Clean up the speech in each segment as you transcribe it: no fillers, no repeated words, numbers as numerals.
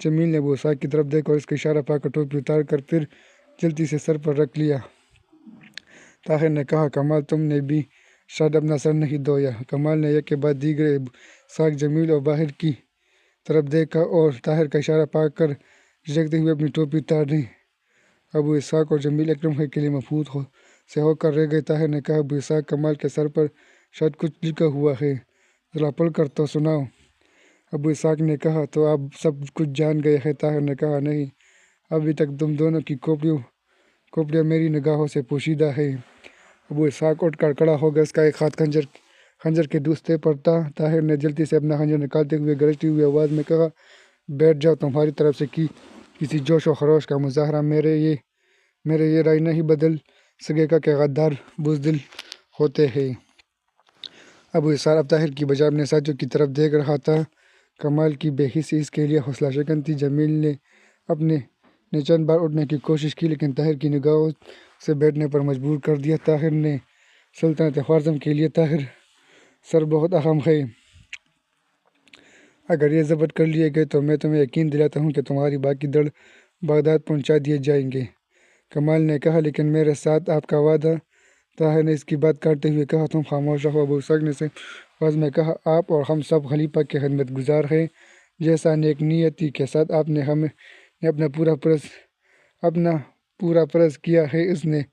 جمیل نے ابو اسحاق کی طرف دیکھا اور اس کا اشارہ پا کر ٹوپی اتار کر پھر جلدی سے سر پر رکھ لیا۔ طاہر نے کہا، کمال تم نے بھی شاید اپنا سر نہیں دھویا؟ کمال نے یک کے بعد دیگرے ابو اسحاق، جمیل اور باہر کی طرف دیکھا اور طاہر کا اشارہ پا کر جھجکتے ہوئے اپنی ٹوپی اتار دی۔ ابو اسحاق اور جمیل اکرم کے لیے مبہوت سے ہو کر رہ گئے۔ طاہر نے کہا، ابو اسحاق، کمال کے سر پر شاید کچھ لکھا ہوا ہے، ذرا پڑھ کر تو سناؤ۔ ابو اسحاق نے کہا، تو آپ سب کچھ جان گئے ہیں؟ طاہر نے کہا، نہیں، ابھی تک تم دونوں کی کھوپڑیاں میری نگاہوں سے پوشیدہ ہیں۔ ابو اسحاق اٹھ کر کھڑا ہو گیا، اس کا ایک ہاتھ خنجر کے دوسرے پر تھا۔ طاہر نے جلدی سے اپنا خنجر نکالتے ہوئے گرجتی ہوئی آواز میں کہا، بیٹھ جاؤ، تمہاری طرف سے کسی جوش و خروش کا مظاہرہ میرے یہ رائے نہیں بدل سکے گا کہ غدار بزدل ہوتے ہیں۔ ابو اسحاق اب طاہر کی بجائے اپنے ساتھیوں کی طرف دیکھ رہا تھا۔ کمال کی بے حسی اس کے لیے حوصلہ شکن تھی۔ جمیل نے چند بار اٹھنے کی کوشش کی لیکن طاہر کی نگاہوں سے بیٹھنے پر مجبور کر دیا۔ طاہر نے سلطنت خوارزم کے لیے طاہر سر بہت اہم ہے۔ اگر یہ ضبط کر لیے گئے تو میں تمہیں یقین دلاتا ہوں کہ تمہاری باقی دڑ بغداد پہنچا دیے جائیں گے۔ کمال نے کہا، لیکن میرے ساتھ آپ کا وعدہ؟ طاہر نے اس کی بات کاٹتے ہوئے کہا، تم خاموش رہو۔ ابو اسحاق نے آواز میں کہا، آپ اور ہم سب خلیفہ کے خدمت گزار ہیں۔ جیسا نیک نیتی کے ساتھ آپ نے ہمیں اپنا پورا فرض کیا ہے، اس نیک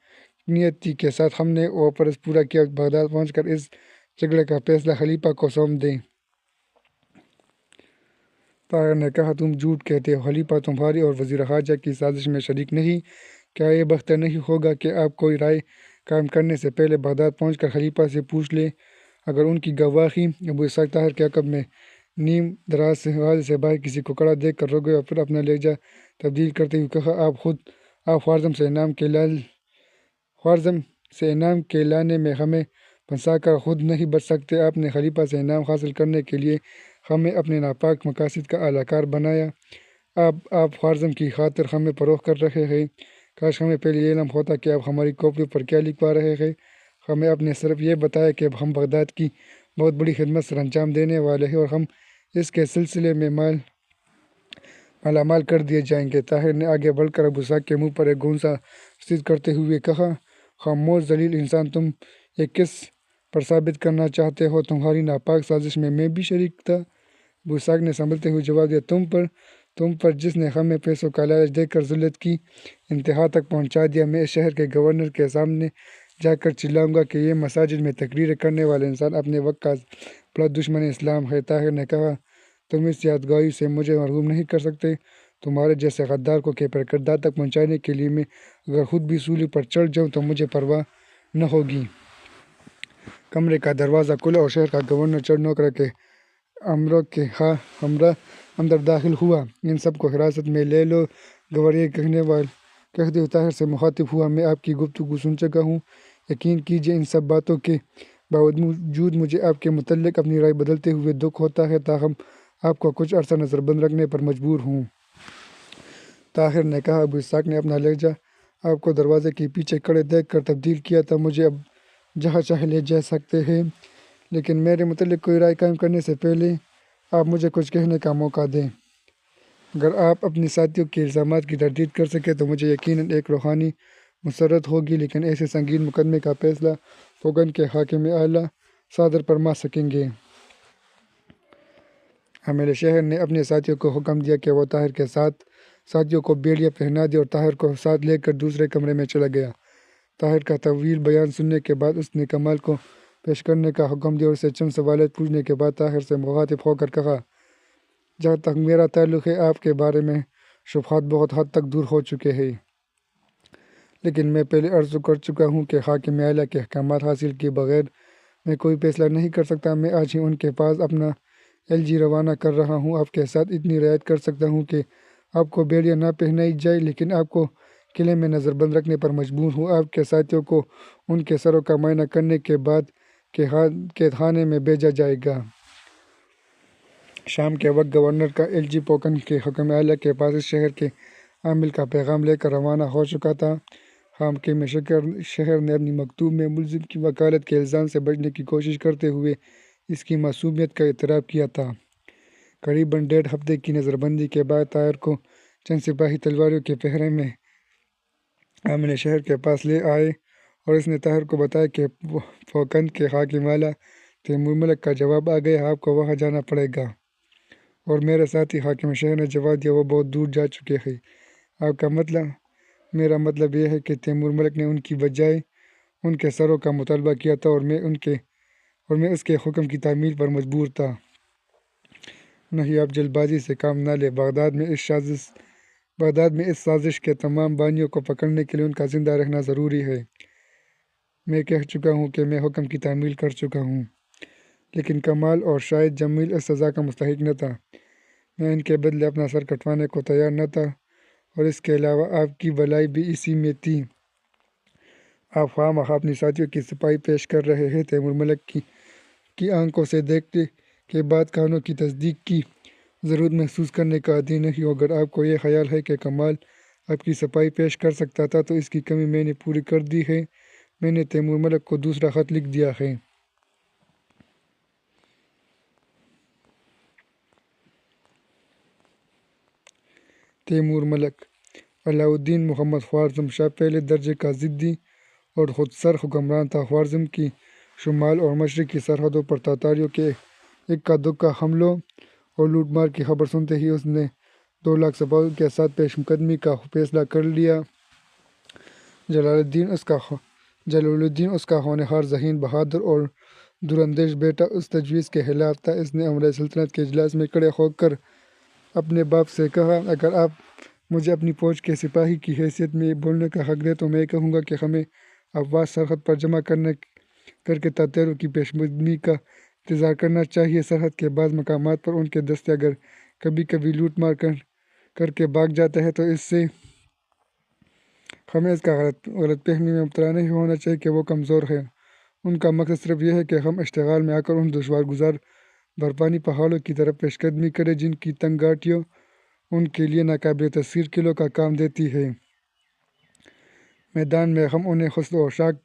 نیتی کے ساتھ ہم نے وہ فرض پورا کیا۔ بغداد پہنچ کر اس جھگڑے کا فیصلہ خلیفہ کو سونپ دیں۔ طاہر نے کہا، تم جھوٹ کہتے ہو، خلیفہ تمہاری اور وزیر خارجہ کی سازش میں شریک نہیں۔ کیا یہ بہتر نہیں ہوگا کہ آپ کوئی رائے قائم کرنے سے پہلے بغداد پہنچ کر خلیفہ سے پوچھ لیں؟ اگر ان کی گواہی… ابو اسحاق طاہر کے عقب میں نیم دراز سے حوالے سے باہر کسی کو کھڑا دیکھ کر رک گئے اور پھر اپنا لہجہ تبدیل کرتے ہوئے کہا، آپ خوارزم سے انعام کے لانے میں ہمیں پھنسا کر خود نہیں بچ سکتے۔ آپ نے خلیفہ سے انعام حاصل کرنے کے لیے ہمیں اپنے ناپاک مقاصد کا اعلی کار بنایا۔ آپ خوارزم کی خاطر ہمیں فروخت کر رہے ہیں۔ کاش ہمیں پہلے یہ علم ہوتا کہ آپ ہماری کھوپڑیوں پر کیا لکھوا رہے ہیں۔ ہمیں آپ نے صرف یہ بتایا کہ ہم بغداد کی بہت بڑی خدمت سر انجام دینے والے ہیں اور ہم اس کے سلسلے میں مالا مال کر دیے جائیں گے۔ طاہر نے آگے بڑھ کر ابو اسحاق کے منہ پر ایک گھونسا مسیج کرتے ہوئے کہا، خاموش ذلیل انسان، تم یہ کس پر ثابت کرنا چاہتے ہو؟ تمہاری ناپاک سازش میں بھی شریک تھا۔ ابو اسحاق نے سنبھلتے ہوئے جواب دیا، تم پر جس نے ہمیں پیسوں کا لالچ دے کر ذلت کی انتہا تک پہنچا دیا۔ میں اس شہر کے گورنر کے سامنے جا کر چلاؤں گا کہ یہ مساجد میں تقریریں کرنے والا انسان اپنے وقت کا بڑا دشمن اسلام ہے۔ طاہر نے کہا، تم اس یادگاری سے مجھے محروم نہیں کر سکتے۔ تمہارے جیسے غدار کو کے کردار تک پہنچانے کے لیے میں اگر خود بھی سولی پر چڑھ جاؤں تو مجھے پرواہ نہ ہوگی۔ کمرے کا دروازہ کھلا اور شہر کا گورنر چند نوکروں کے امروں کے ہمراہ اندر داخل ہوا۔ ان سب کو حراست میں لے لو، گورنر کہتے ہوئے طاہر سے مخاطب ہوا، میں آپ کی گفتگو سن چکا ہوں۔ یقین کیجیے ان سب باتوں کے باوجود مجھے آپ کے متعلق اپنی رائے بدلتے ہوئے دکھ ہوتا ہے، تاہم آپ کو کچھ عرصہ نظر بند رکھنے پر مجبور ہوں۔ طاہر نے کہا، ابو اسحاق نے اپنا لہجہ آپ کو دروازے کے پیچھے کھڑے دیکھ کر تبدیل کیا تھا۔ مجھے اب جہاں چاہے لے جا سکتے ہیں، لیکن میرے متعلق کوئی رائے قائم کرنے سے پہلے آپ مجھے کچھ کہنے کا موقع دیں۔ اگر آپ اپنے ساتھیوں کے الزامات کی تردید کر سکیں تو مجھے یقیناً ایک روحانی مسرت ہوگی، لیکن ایسے سنگین مقدمے کا فیصلہ فوقاً کے حاکم اعلیٰ صدر فرما سکیں گے۔ حامل شہر نے اپنے ساتھیوں کو حکم دیا کہ وہ طاہر کے ساتھیوں کو بیڑیاں پہنا دیں اور طاہر کو ساتھ لے کر دوسرے کمرے میں چلا گیا۔ طاہر کا طویل بیان سننے کے بعد اس نے کمال کو پیش کرنے کا حکم دیا اور اسے چند سوالات پوچھنے کے بعد طاہر سے مخاطب ہو کر کہا، جہاں تک میرا تعلق ہے آپ کے بارے میں شبہات بہت حد تک دور ہو چکے ہیں، لیکن میں پہلے عرض کر چکا ہوں کہ حاکم اعلیٰ کے احکامات حاصل کیے بغیر میں کوئی فیصلہ نہیں کر سکتا۔ میں آج ہی ان کے پاس اپنا LG روانہ کر رہا ہوں۔ آپ کے ساتھ اتنی رعایت کر سکتا ہوں کہ آپ کو بیڑیاں نہ پہنائی جائیں، لیکن آپ کو قلعے میں نظر بند رکھنے پر مجبور ہوں۔ آپ کے ساتھیوں کو ان کے سروں کا معائنہ کرنے کے بعد قید خانے میں بھیجا جائے گا۔ شام کے وقت گورنر کا LG پوکن کے حاکم اعلیٰ کے پاس اس شہر کے عامل کا پیغام لے کر روانہ ہو چکا تھا۔ حاکم شہر نے اپنی مکتوب میں ملزم کی وکالت کے الزام سے بچنے کی کوشش کرتے ہوئے اس کی معصومیت کا اعتراف کیا تھا۔ قریباً 1.5 ہفتے کی نظر بندی کے بعد طاہر کو چند سپاہی تلواروں کے پہرے میں امن شہر کے پاس لے آئے اور اس نے طاہر کو بتایا کہ فوقند کے خاکی مالا تیمور ملک کا جواب آ گیا، آپ کو وہاں جانا پڑے گا۔ اور میرے ساتھی حاکم شہر نے جواب دیا، وہ بہت دور جا چکے ہیں۔ آپ کا مطلب؟ میرا مطلب یہ ہے کہ تیمور ملک نے ان کی بجائے ان کے سروں کا مطالبہ کیا تھا اور میں اس کے حکم کی تعمیل پر مجبور تھا۔ نہیں، آپ جلد بازی سے کام نہ لیں۔ بغداد میں اس سازش کے تمام بانیوں کو پکڑنے کے لیے ان کا زندہ رہنا ضروری ہے۔ میں کہہ چکا ہوں کہ میں حکم کی تعمیل کر چکا ہوں، لیکن کمال اور شاید جمیل اس سزا کا مستحق نہ تھا۔ میں ان کے بدلے اپنا سر کٹوانے کو تیار نہ تھا، اور اس کے علاوہ آپ کی بھلائی بھی اسی میں تھی۔ آپ خواہ مخواہ اپنی ساتھیوں کی سپاہی پیش کر رہے ہیں۔ تیمور ملک کی آنکھوں سے دیکھنے کے بعد کانوں کی تصدیق کی ضرورت محسوس کرنے کا عادی نہیں ہوں۔ اگر آپ کو یہ خیال ہے کہ کمال آپ کی سپاہی پیش کر سکتا تھا تو اس کی کمی میں نے پوری کر دی ہے۔ میں نے تیمور ملک کو دوسرا خط لکھ دیا ہے۔ تیمور ملک علاء الدین محمد خوارزم شاہ پہلے درجے کا ضدی اور خود سر حکمران تھا۔ خوارزم کی شمال اور مشرق کی سرحدوں پر تاتاریوں کے اکا دکا حملوں اور لوٹ مار کی خبر سنتے ہی اس نے 2 لاکھ سپاہیوں کے ساتھ پیش قدمی کا فیصلہ کر لیا۔ جلال الدین اس کا ہونہار، ذہین، بہادر اور دوراندیش بیٹا اس تجویز کے خلاف تھا۔ اس نے امرۂ سلطنت کے اجلاس میں کھڑے ہو کر اپنے باپ سے کہا، اگر آپ مجھے اپنی فوج کے سپاہی کی حیثیت میں بولنے کا حق دیں تو میں کہوں گا کہ ہمیں افواج سرحد پر جمع کر کے تاتاریوں کی پیش قدمی کا انتظار کرنا چاہیے۔ سرحد کے بعض مقامات پر ان کے دستے اگر کبھی کبھی لوٹ مار کر کے بھاگ جاتے ہیں تو اس سے ہمیں اس کا غلط فہمی میں مبتلا نہیں ہونا چاہیے کہ وہ کمزور ہیں۔ ان کا مقصد صرف یہ ہے کہ ہم اشتعال میں آ کر ان دشوار گزار برفانی پہاڑوں کی طرف پیش قدمی کریں جن کی تنگ گھاٹیوں ان کے لیے ناقابل تسخیر قلعوں کا کام دیتی ہیں۔ میدان میں ہم انہیں حصن و شاق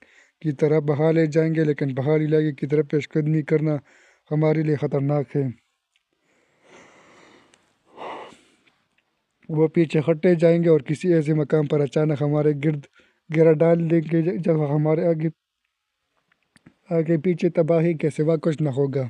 کی طرح بہا لے جائیں گے، لیکن پہاڑی علاقے کی طرف پیش قدمی کرنا ہمارے لیے خطرناک ہے۔ وہ پیچھے ہٹتے جائیں گے اور کسی ایسے مقام پر اچانک ہمارے گرد گھیرا ڈال دیں گے جہاں ہمارے آگے پیچھے تباہی کے سوا کچھ نہ ہوگا۔